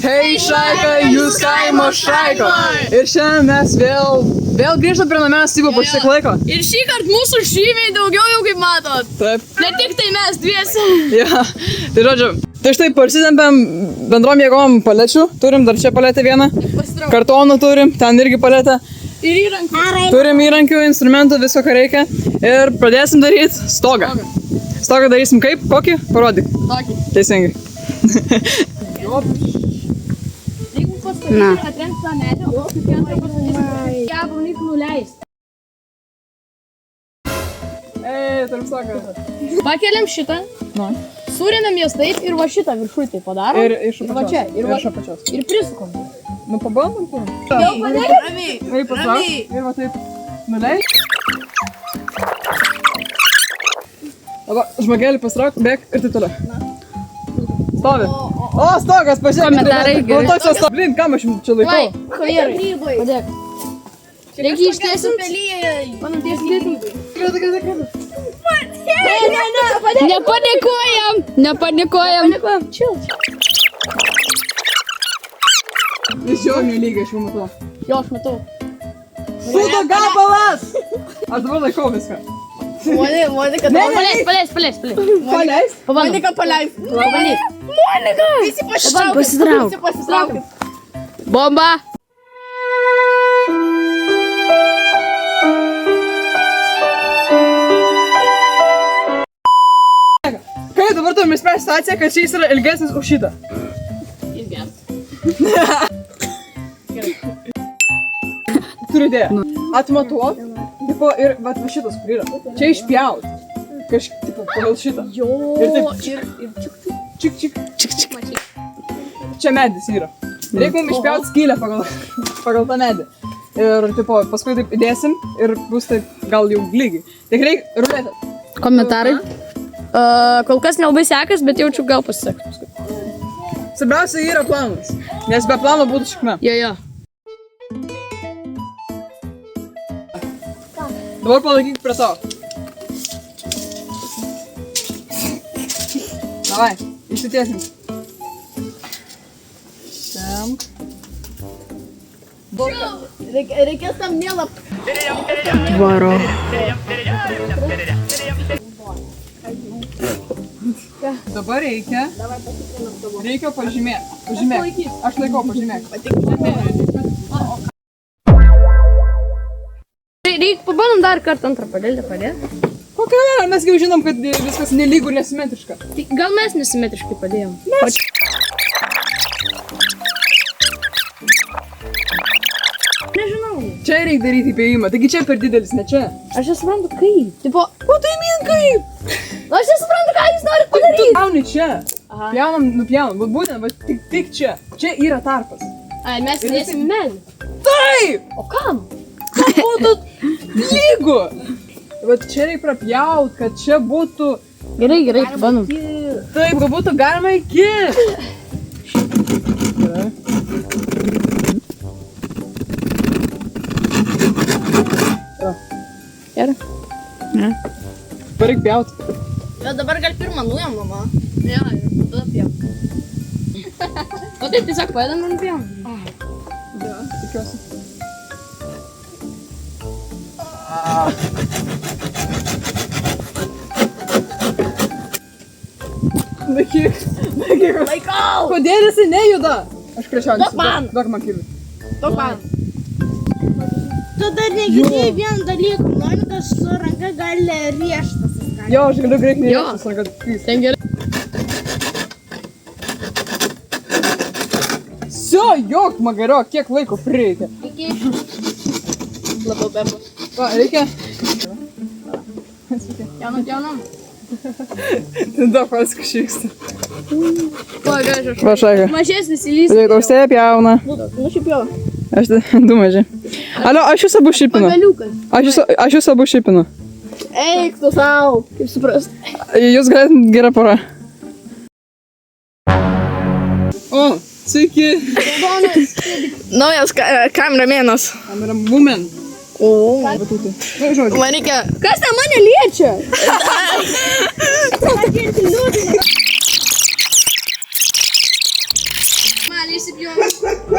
Hei šaika, jūs kaimo šaika. Ir šiandien mes vėl grįžtame prie namens Styvo po šitiek laiko. Ir šį kartą mūsų šymiai daugiau jau kaip matot. Taip. Ne tik tai mes dviesi. Ja, tai žodžiu. Tai štai parsitempėm bendrom jėgom palečių. Turim dar čia paletę vieną. Kartonų turim, ten irgi paletę. Ir įrankių. Turim įrankių, instrumentų, visko ką reikia. Ir pradėsim daryti stogą. Stogą darysim kaip? Kokį? Parodyk. Tokį. Teisingai. Jeigu pastatyti atrenks tą medį, o kiekvieną pastatyti, ją bandyk nuleisti. Turim stogą. Pakeliam šitą, surėmėm jas taip ir va šitą viršui taip padarom. Ir iš apačios. Va čia, ir va iš apačios. Ir prisukom. Nu pabandom turim. Jau padėk? Ramiai. Taip, pasak. Ir va taip. Nuleis. Dabar žmogelį pasitrauk, bėk ir taip toliau. Stovi. O, stogas, pažiūrėk. Komentarai O, gerai. toks stogas. Blin, kam aš čia laikau? Vai, kajerai. Padėk. Reikia ištiesint. Mano tiesint. Nepadėkojam. Nepadėkojam. Chill. Iš jo lygiai aš jau matau. Jo, aš matau. Sūdo gabalas! Aš dabar laikau viską. Monika, paleis. Paleis? Monika, paleis. Monika! Visi pasitrauk. Visi pasitraukit. Bomba! Kai dabar turime spręsti situaciją, kad šis yra ilgesnis už šitą. Turiu idėją. Atmatuot. Tipo, ir va šitas, kur yra. Čia išpjaut. Kažkaip, tipo, pagal šitą. Ir taip, čik. Čia medis yra. Reikia mums išpjaut skylę pagal tą medį. Ir, tipo, paskui taip įdėsim ir bus taip gal jau lygiai. Tik reikia ruletę. Komentarai. Kol kas nelabai sekas, bet jaučiu gal pasiseks paskui. Svarbiausia yra planas. Nes be plano būtų šikme. Jo. Dabar palaikyk prie to. Davai, išsitiesim. Temk. Reikės tam nelap. Varo. Dabar reikia pažymėti. Pažymėk. Aš laikau, pažymėk. Reikia pabandom dar kartą antrą padėti. Kokia yra? Mes jau žinom, kad viskas nelygų ir nesimetriška. Tai gal mes nesimetriškai padėjom? Nežinau. Čia reikia daryti įpėjimą. Taigi čia per didelis, ne čia. Aš nesuprantu kaip. Tipo, O tai min kaip? aš nesuprantu, ką jūs norit padaryti. Tu gauni čia. Nupjaunam. Būtent, va, tik čia. Čia yra tarpas. Ai, mes įdėsim medį. Taip! O kam? Kad būtų lygu. Vat čia reikia prapjaut, kad čia būtų... Gerai, pabandom. Taip, kad būtų galima įkirti. Gerai. Dabar reikia pjaut. Jo, dabar gal pirmą nujam, mama. Jo, ir tada pjaut. O tai tiesiog padedam man pjaut. Ja, tikiuosi. Laikyk. Laikau! Kodėl jisai nejuda? Aš krečiausiu. Duok man. Duok man kirvį. Duok man. Tu dar negirdėjai vieną dalyką, Monikas su ranka gali rieštą suskaldyti. Jo, aš galiu greit Jo. nejuda. Kad trys. Ten gerai. Sio, jok, magario, kiek laiko prireikia. Labiau bebus. Va, reikia. Jaunam. Daug paskui šyksta. Kuo gražiu. Va, šaika. Mažesnis įlys. Žiūrėk, tau stėja pjauna. Nu šiaip jau. Aš du maži. Alio, aš jūs abu šipinu. Pagaliukas. Aš jūs abu šipinu. Eik tu savo. Kaip suprast. Jūs galėtum gera pora. O, sveiki. Naujas kameramėnas. Kamera woman. O. Batutė. Na, žodžiu. Man reikia... Kas ten mane liečia? įsipjau.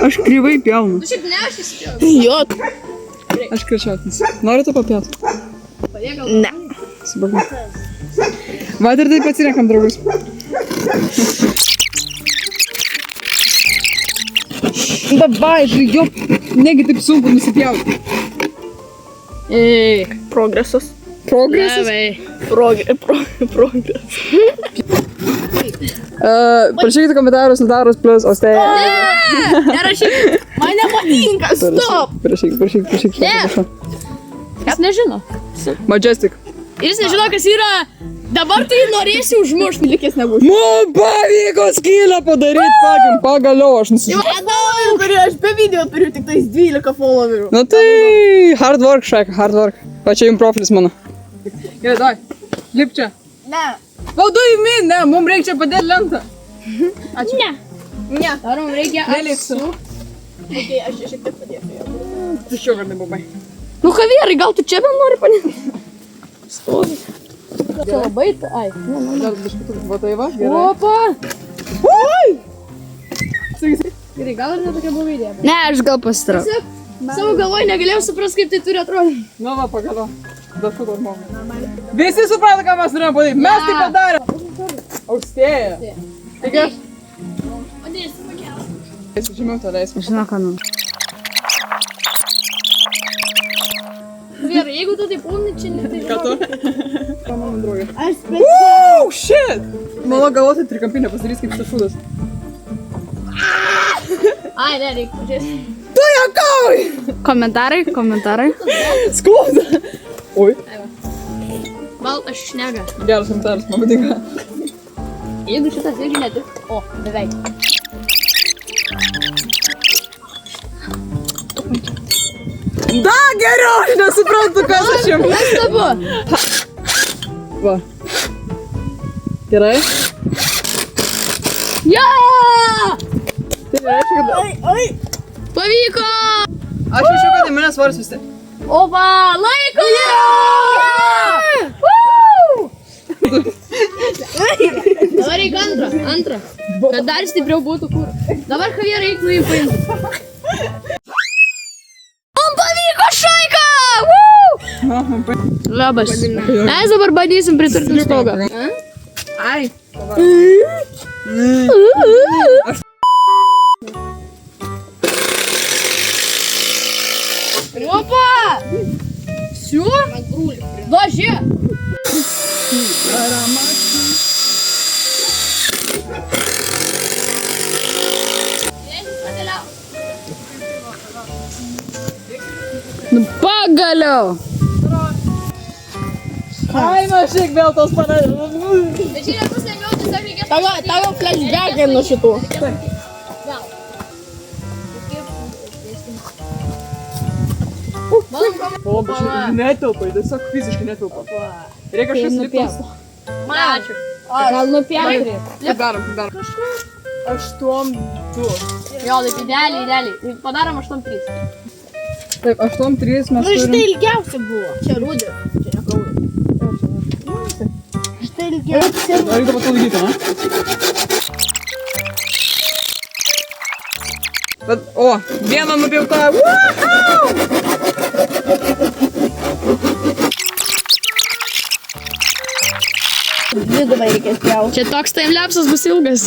Aš kryvai pjaunu. Tu šiaip ne aš įsipjau. Jo. Aš krečiotinis. Norite papėt? Padėk gal. Ne. Subagu. Vat ir taip atsirenkam, draugus. Davai, jo, negi taip sunku nusipjauti. Progresas. Progresas? Progresas. Parašykite komentarus, Liutauras plus Austėja. Nerašyk. Man nepatinka, stop. Parašykit. Ne. Jis nežino. Majestic. Ir jis nežino, kas yra. Dabar tu jį norėsi užmušti, likęs nebus. Mums pavyko skylę padaryti, fucking, pagaliau aš nusižiūrėjau. Aš be video turiu tik tais 12 followerių. Nu tai, hard work, šaika, hard work. Va čia jums profilis mano. Gerai, davai, lip čia. Ne. What do you mean, ne, mums reikia čia padėti lentą. Ačiū. Ne. Ne. Dar mums reikia Neliksiu. Ok, aš čia šiek tiek padėsiu. Tu šio vardai, babai. Nu, Javierai, gal tu čia vėl nori panėti? Stovi. Čia labai, ai. Dar biškutų, va tai va, gerai. Opa! Ui! Gerai, gal ir ne tokia bloga idėja. Ne, aš gal pasitrau. Savo galvoj negalėjau suprasti, kaip tai turi atrodyti. Nu va, pagaliau. Dar šito žmogų. Visi suprato, ką mes turėjom padaryti. Mes tai padarėm. Austėja. Tik aš. Padėsiu pakelti. Eisiu žemiau to leisime. Žinau, ką nu. Gerai, jeigu tu taip pūni, čia ne tai Ką tu? žinok. Ką mano draugė? Aš specialiai. Wow, shit! Mano galvoti trikampinė pasidarys kaip šitas šūdas. Ai, ne, reikia pažiūrėti. Tu juokauji! Komentarai. Skauda. Oi. Baltas šnega. Geras komentaras, man patinka. Jeigu šitas irgi netik. O, beveik. Da, geriau, aš nesuprantu, kas aš jums. Nuostabu. Va. Gerai? Ja! Tai reiškia, kad... Oi. Pavyko! Aš jaučiu, kad į mane svarsiusi. Opa, laiko! Dabar reikia antrą. Kad dar stipriau būtų kur. Dabar Javierai reikia nuimti paimti. Man pavyko, šaika! Labas. Mes dabar bandysim pritvirtinti stogą. Ai. Опа! Все? Даже! Nu, pagaliau. Ai, mažyk vėl tos panelės. Bet čia nebus lengviau, tiesiog reikės... Tavo flashbackai nuo šitų. Gal. O, bet čia netelpa, tiesiog fiziškai netelpa. Reikia kažkas lipti. Ačiū. Gal nupjauti. Kaip darom? 8-2. Jo, taip idealiai. Padarom 8-3. Taip, 8-3 mes Nu, turim. štai ilgiausia buvo. Čia rūdė. Čia ne kraujas. Štai ilgiausia. Reikia patolygyti, ne? Bet, o, vieną nupjauta. Dvigubai reikės pjauti. Čia toks timelapsas bus ilgas.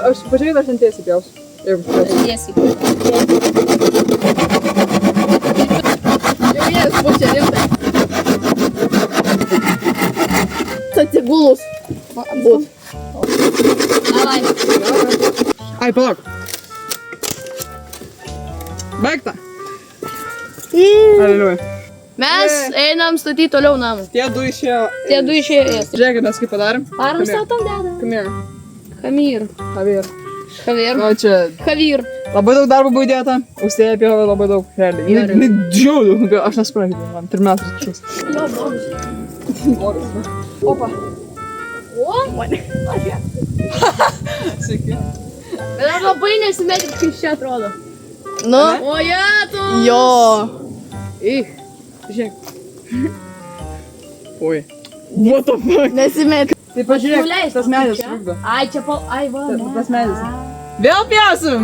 Aš pažiūrėjau, aš ten tiesiai pjausiu. Jeigu pjausiu. Tiesiai. Jau jės pusė rimtai. Atsigulus. Būt. Davai. Ai, palauk. Baigta. Aleliuja. Mes einam statyti toliau namą. Tie du išėjo. Tie du išėjo. Žiūrėkit, mes kaip padarėm. Ar mes tau tam dedam? Come here. Kamir. Javier. Javir. O čia Javir. labai daug darbo buvo įdėta. Austėja pjovė labai daug. Realiai. Jinai džiaugiu. Aš nesuprantu, man pirmiausias kažkoks. Jo, blogas. Opa. O? Sveiki. Bet aš labai nesimetik, kaip čia atrodo. Nu. O, jetu! Jo. Žiūrėk. Oi. What the fuck? Nesimėt. Tai pažiūrėk, Nuleis, tas medis čia. trukdo. Ai, čia ai, va. Tas medis. Vėl pjausim!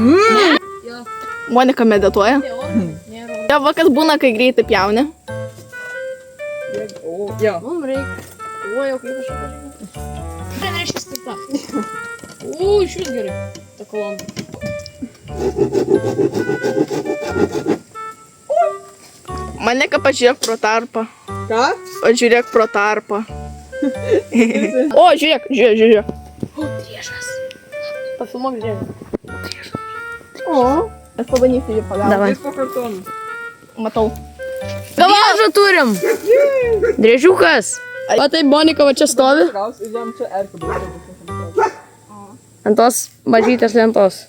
Monika medituoja. Jo, va kas būna, kai greitai pjauni. Jo. Mums reikia. O, jau kaip aš pažiūrėjau. Tai reiškia stirta. Iš vis gerai. Ta kolona. Monika, pažiūrėk pro tarpą. Ką? Pažiūrėk pro tarpą. O, žiūrėk. O, driežas. Pafilmuok driežą. O. Aš pabandysiu jį pagauti. Davai. Jis po kartonų. Matau. Driežą turim. Driežiukas. O taip, Monika va čia stovi. Gaus ir jam čia erkių bus. Ant tos mažytės lentos.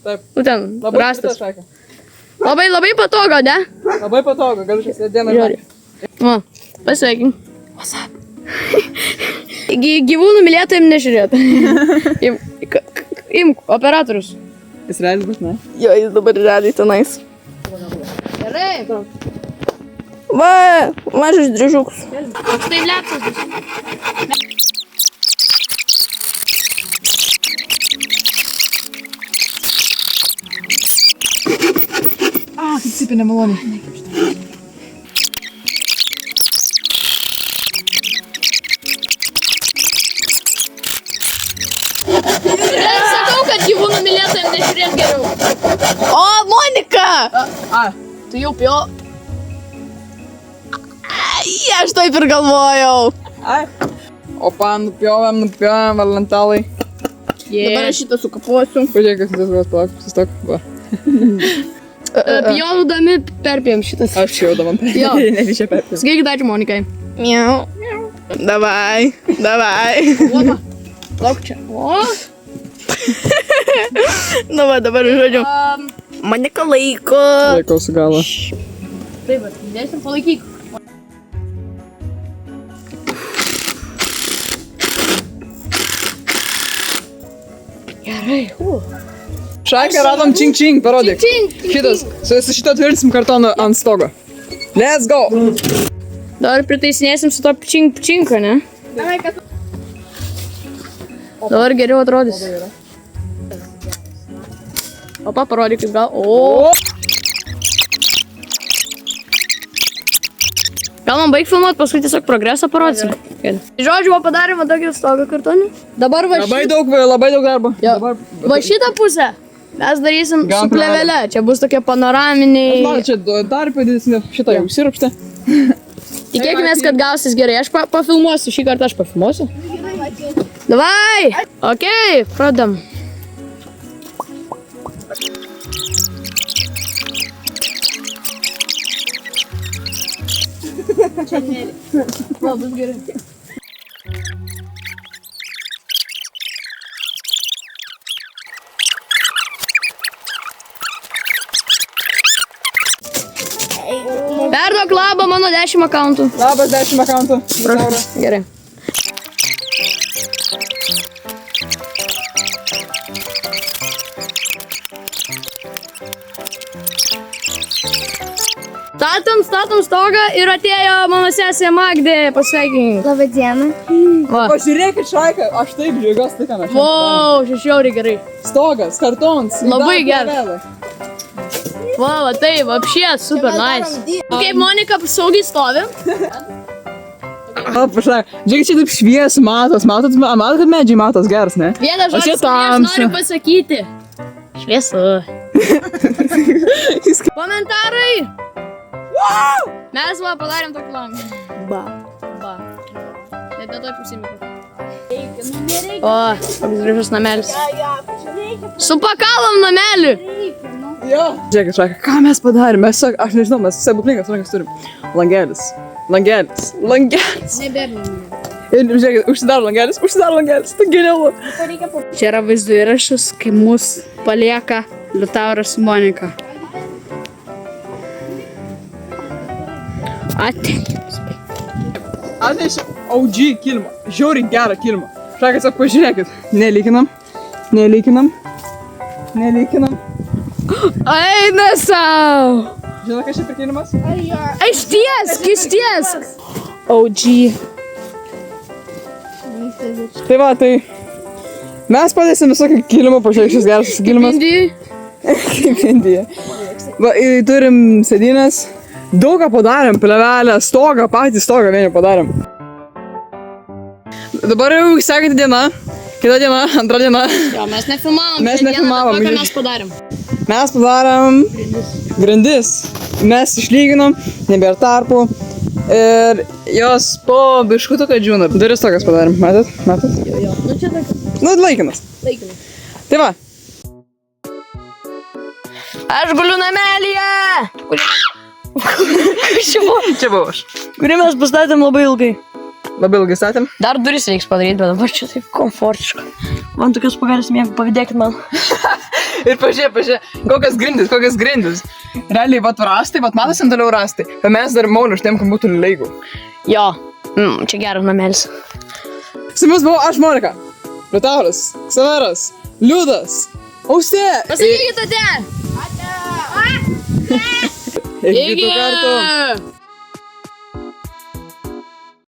Taip. Nu ten, Labai rastas. tvirta šaka. Labai patogo, ne? Labai patogu, galiu šią dieną Žiūrėk. Va, pasveikin. Gyvūnų mylėtojim nežiūrėt. Imk, operatorius. Jis realiai bus, ne? Jo, jis dabar realiai tenais. Gerai. Va, mažas driežiukas. Štai lepsas bus. Kaip cypia nemaloniai. Sakau, kad gyvūnų mylėtojim nežiūrėt geriau. O, Monika! Tu jau pio. Ai, aš taip ir galvojau. Ai. Opa, nupjovėm, valentalai. Dabar aš šitą sukapuosiu. Pažiūrėk, kas tas gaus, palauk, sustok. Va. Pjaudami perpėm šitas. Aš jau dabar Jo. nevyšia perpėm. Skaityk ačiū Monikai. Miau. Davai. Opa. Lauk čia. O. Nu va, dabar žodžiu. Monika laiko. Laikau su galo. Taip, dėsim palaikyk. Gerai. Šaką radom čing, parodyk. Čing. Šitas, su šito tvirtinsim kartoną ant stogo. Let's go! Dabar pritaisinėsim su to pčinką, ne? Dabar geriau atrodys. Opa, parodyk kaip gal. O. Gal man baig filmuot, paskui tiesiog progresą parodysim. Žodžiu, va padarėme tokį stogą kartonį. Dabar va Labai daug darbo. Jo. Dabar, Va šitą pusę mes darysim Gal su plėvele. Čia bus tokie panoraminiai. man čia dar padėsime šitą jau sirupštę. Tikėkimės, kad gausis gerai. Aš pafilmuosiu. Šį kartą aš pafilmuosiu. Davai! Ok, pradam. Va, bus gerai. Perduok labą mano 10 akauntų. Labas, 10 akauntų. Gerai. Statom stogą ir atėjo mano sesė Magdė, pasveikink. Labą dieną. Va. Pažiūrėkit šaiką, aš taip džiaugiuosi, tai ką mes. Wow, šešiauriai gerai. Stogas, kartons. Labai dar geras. plėvelė. Va, taip, apšė, super nice. Kaip Monika saugiai stovi. O, pašaik, žiūrėk, čia taip švies, matot, kad medžiai matos geras, ne? Vienas O čia žodis, kurį aš tamsu. noriu pasakyti. Šviesu. Komentarai. Mes va padarėm tokį langą. Ba. Net netoj pusimį. O, koks gražus namelis. Supakalom namelį. Jo. Žiūrėk, šaiką, ką mes padarėm? Mes, aš nežinau, mes stebuklingas rankas turim. Langelis. Ir žiūrėkit, užsidaro langelis, tai geriau. Čia yra vaizdo įrašas, kai mus palieka Liutauras su Monika. Atnešė OG kilimą, žiauriai gerą kilimą. Šaikas, pažiūrėkit, nelykinam. Eina sau! Žinai, kas čia per kilimas? Ištiesk! OG. Tai va, tai mes padėsim visokį kilimą, pažiūrėk, šis geras kilimas. Indijai. Kaip Indija. Va, turim sėdynės. Daug ką padarėm, plevelę, stogą, patį stogą vieni padarėm. Dabar jau sekanti diena, kita diena, antra diena. Jo, mes nefilmavom. Mes nefilmavom. Ką mes padarėm? Mes padarėm grindis. Mes išlyginom, nebėra tarpų. Ir jos po biškutuką džiūna. Duris tokias padarėm, matot? Matot? Jo. Nu čia tokia. Nu, laikinas. Laikinas. Tai va. Aš guliu namelyje. Čia buvo aš. Kurį mes pastatėm labai ilgai. Labai ilgai statėm. Dar duris reiks padaryti, bet dabar čia taip komfortiška. Man tokias pagalės mėgų, pavydėkit man. Ir pažiūrėk, kokias grindis. Realiai, vat rastai, vat matosim toliau rastai. Bet mes dar mauniu užtiem, kad būtų leigų. Jo, čia geras namelis. Su mumis buvo aš, Monika, Liutauras, Ksaveras, Liudas, Austė. Pasakykit ate! Iki kitų kartų.